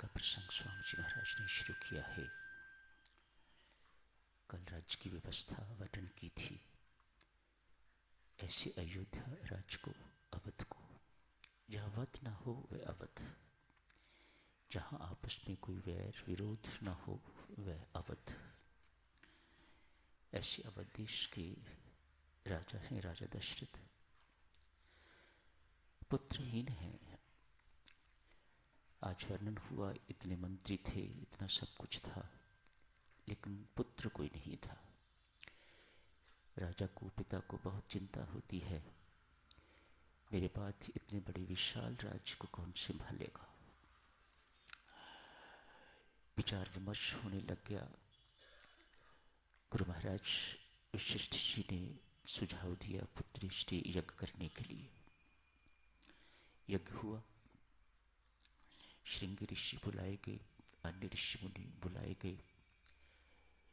का प्रसंग स्वामी जी महाराज ने शुरू किया है। कल राज्य की व्यवस्था वर्णन की थी। ऐसे अयोध्या राज्य को, अवध को, जहाँ वध न हो वह अवध, जहाँ आपस में कोई वैर विरोध न हो वह अवध। ऐसे अवध देश के राजा हैं राजा दशरथ। पुत्रहीन हैं। आज वर्णन हुआ, इतने मंत्री थे, इतना सब कुछ था, लेकिन पुत्र कोई नहीं था। राजा को, पिता को बहुत चिंता होती है, मेरे बाद इतने बड़े विशाल राज्य को कौन संभालेगा। विचार विमर्श होने लग गया। गुरु महाराज वशिष्ठ जी ने सुझाव दिया पुत्रेष्टि यज्ञ करने के लिए। यज्ञ हुआ। श्रृंगी ऋषि बुलाए गए, अन्य ऋषि मुनि बुलाए गए।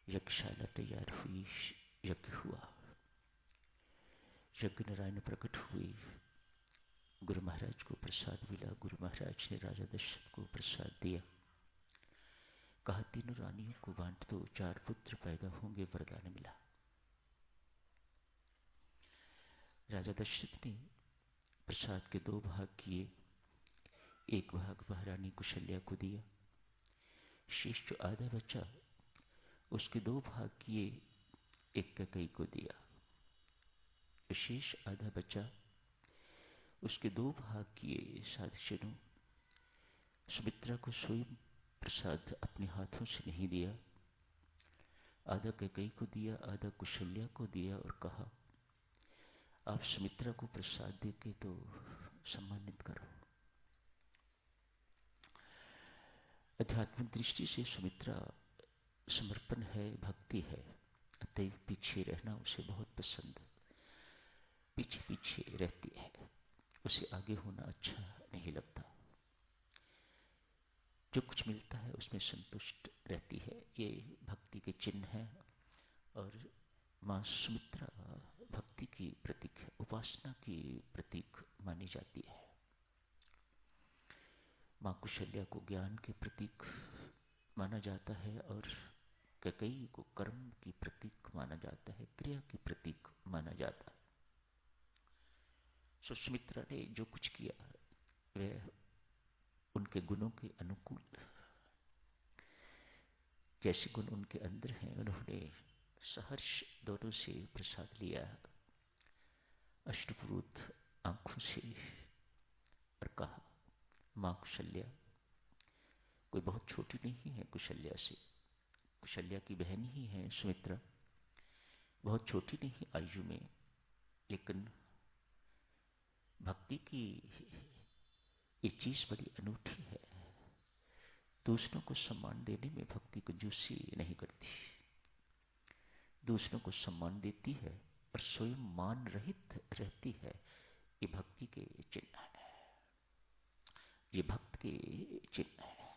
यज्ञशाला तैयार हुई, यज्ञ हुआ। यज्ञ नारायण प्रकट हुए। गुरु महाराज को प्रसाद मिला। गुरु महाराज ने राजा दशरथ को प्रसाद दिया। कहा, तीनों रानियों को बांट दो, 4 पुत्र पैदा होंगे, वरदान मिला। राजा दशरथ ने प्रसाद के 2 भाग किए। एक भाग महारानी कुशल्या को दिया। शेष जो आधा बचा उसके 2 भाग किए, एक कैकेयी को दिया। शेष आधा बचा उसके 2 भाग किए साधुजनों। सुमित्रा को स्वयं प्रसाद अपने हाथों से नहीं दिया, आधा कैकेयी को दिया, आधा कुशल्या को दिया और कहा, आप सुमित्रा को प्रसाद देके तो सम्मानित करो। आध्यात्मिक दृष्टि से सुमित्रा समर्पण है, भक्ति है, अतएव पीछे रहना उसे बहुत पसंद। पीछे पीछे रहती है, उसे आगे होना अच्छा नहीं लगता। जो कुछ मिलता है उसमें संतुष्ट रहती है। ये भक्ति के चिन्ह है। और मां सुमित्रा भक्ति की प्रतीक है, उपासना की प्रतीक मानी जाती है। मां कुशल्या को ज्ञान के प्रतीक माना जाता है और कैकेयी को कर्म की प्रतीक माना जाता है, क्रिया की प्रतीक माना जाता है। सुमित्रा ने जो कुछ किया वह उनके गुणों के अनुकूल, जैसे गुण उनके अंदर हैं, उन्होंने सहर्ष दोनों से प्रसाद लिया, अष्टपुरुत आंखों से, और कहा, मां कुशल्या कोई बहुत छोटी नहीं है। कुशल्या से, कुशल्या की बहन ही है सुमित्रा, बहुत छोटी नहीं आयु में, लेकिन भक्ति की ये चीज बड़ी अनूठी है। दूसरों को सम्मान देने में भक्ति कंजूसी नहीं करती, दूसरों को सम्मान देती है और स्वयं मान रहित रहती है। ये भक्ति के चिन्ह है, ये भक्त के चिन्ह है।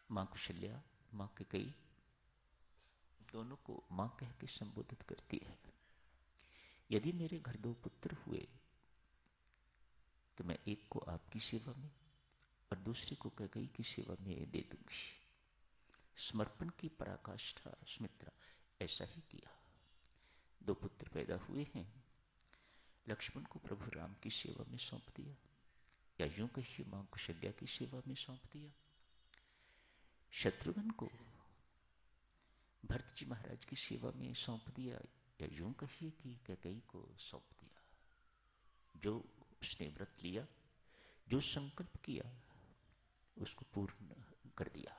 मां कुशल्या, मां कैकेयी दोनों को मां कह के संबोधित करती है। यदि मेरे घर 2 पुत्र हुए तो मैं एक को आपकी सेवा में और दूसरे को कैकेयी की सेवा में दे दूंगी। समर्पण की पराकाष्ठा सुमित्रा ऐसा ही किया। 2 पुत्र पैदा हुए हैं, लक्ष्मण को प्रभु राम की सेवा में सौंप दिया, या यूं कहिए मां कुशल्या की सेवा में सौंप दिया। शत्रुघ्न को भरत जी महाराज की सेवा में सौंप दिया, या यूं कहिए कि कैकेयी को सौंप दिया। जो उसने व्रत लिया, जो संकल्प किया, उसको पूर्ण कर दिया।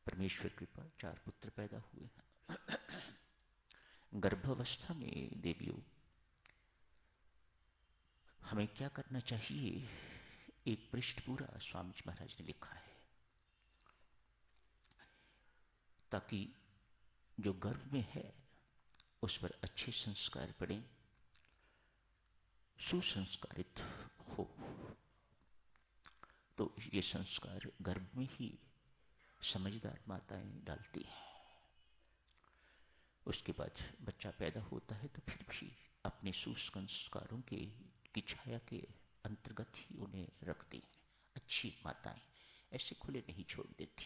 परमेश्वर कृपा 4 पुत्र पैदा हुए। गर्भावस्था में देवियों हमें क्या करना चाहिए, एक पृष्ठ पूरा स्वामी जी महाराज ने लिखा है, ताकि जो गर्भ में है उस पर अच्छे संस्कार पड़े, सुसंस्कारित हो। तो ये संस्कार गर्भ में ही समझदार माताएं डालती हैं। उसके बाद बच्चा पैदा होता है तो फिर भी अपने सुसंस्कारों की छाया के अंतर्गत ही उन्हें रखती हैं। अच्छी माताएं ऐसे खुले नहीं छोड़ देती,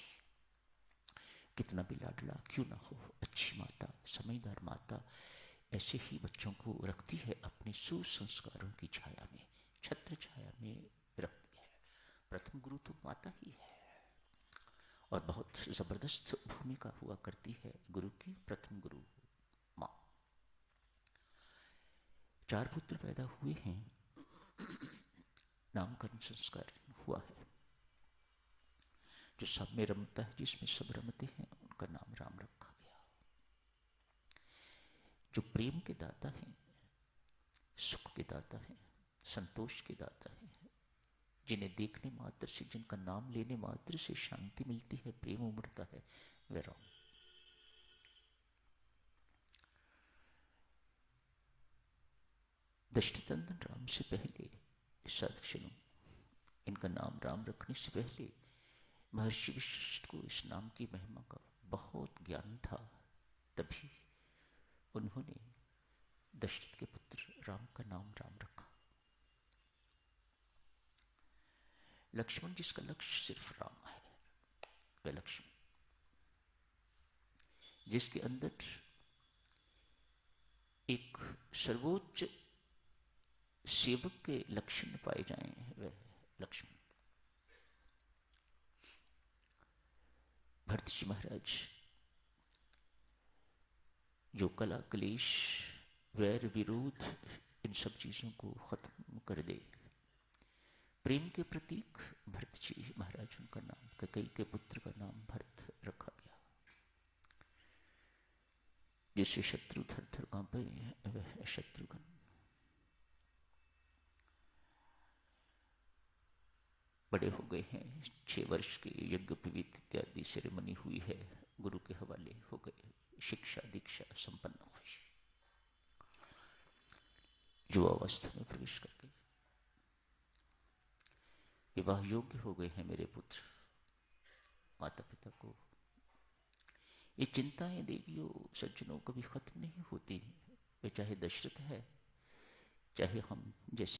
कितना भी लाडला क्यों ना हो। अच्छी माता, समझदार माता ऐसे ही बच्चों को रखती है अपने सुसंस्कारों की छाया में, छत्र छाया में रखती है। प्रथम गुरु तो माता ही है और बहुत जबरदस्त भूमिका हुआ करती है गुरु की। प्रथम गुरु माँ। 4 पुत्र पैदा हुए हैं, नामकरण संस्कार हुआ है। जो सब में रमता है, जिसमें सब रमते हैं, उनका नाम राम रखा गया। जो प्रेम के दाता हैं, सुख के दाता हैं, संतोष के दाता हैं, जिन्हें देखने मात्र से, जिनका नाम लेने मात्र से शांति मिलती है, प्रेम उमड़ता है, वे राम। दृष्टिनंदन राम से पहले साधुजनों, इनका नाम राम रखने से पहले महर्षि वशिष्ठ को इस नाम की महिमा का बहुत ज्ञान था। तभी उन्होंने दशरथ के पुत्र राम का नाम राम रखा। लक्ष्मण, जिसका लक्ष्य सिर्फ राम है, वह लक्ष्मण। जिसके अंदर एक सर्वोच्च सेवक के लक्षण पाए जाए, वह लक्ष्मण। भरत जी महाराज जो कला क्लेश वैर विरोध इन सब चीजों को खत्म कर दे, प्रेम के प्रतीक भरत जी महाराज, उनका नाम कैकेयी के पुत्र का नाम भरत रखा गया। जिससे शत्रु थर थर कांपे, वह शत्रुघ्न। बड़े हो गए हैं, 6 वर्ष के यज्ञ पवित्र इत्यादि सेरेमनी हुई है, गुरु के हवाले हो गए, शिक्षा दीक्षा संपन्न हुई, जो अवस्था में प्रवेश कर गए, विवाह योग्य हो गए हैं मेरे पुत्र। माता पिता को ये चिंताएं देवियों सज्जनों कभी खत्म नहीं होती। वे चाहे दशरथ है, चाहे हम जैसे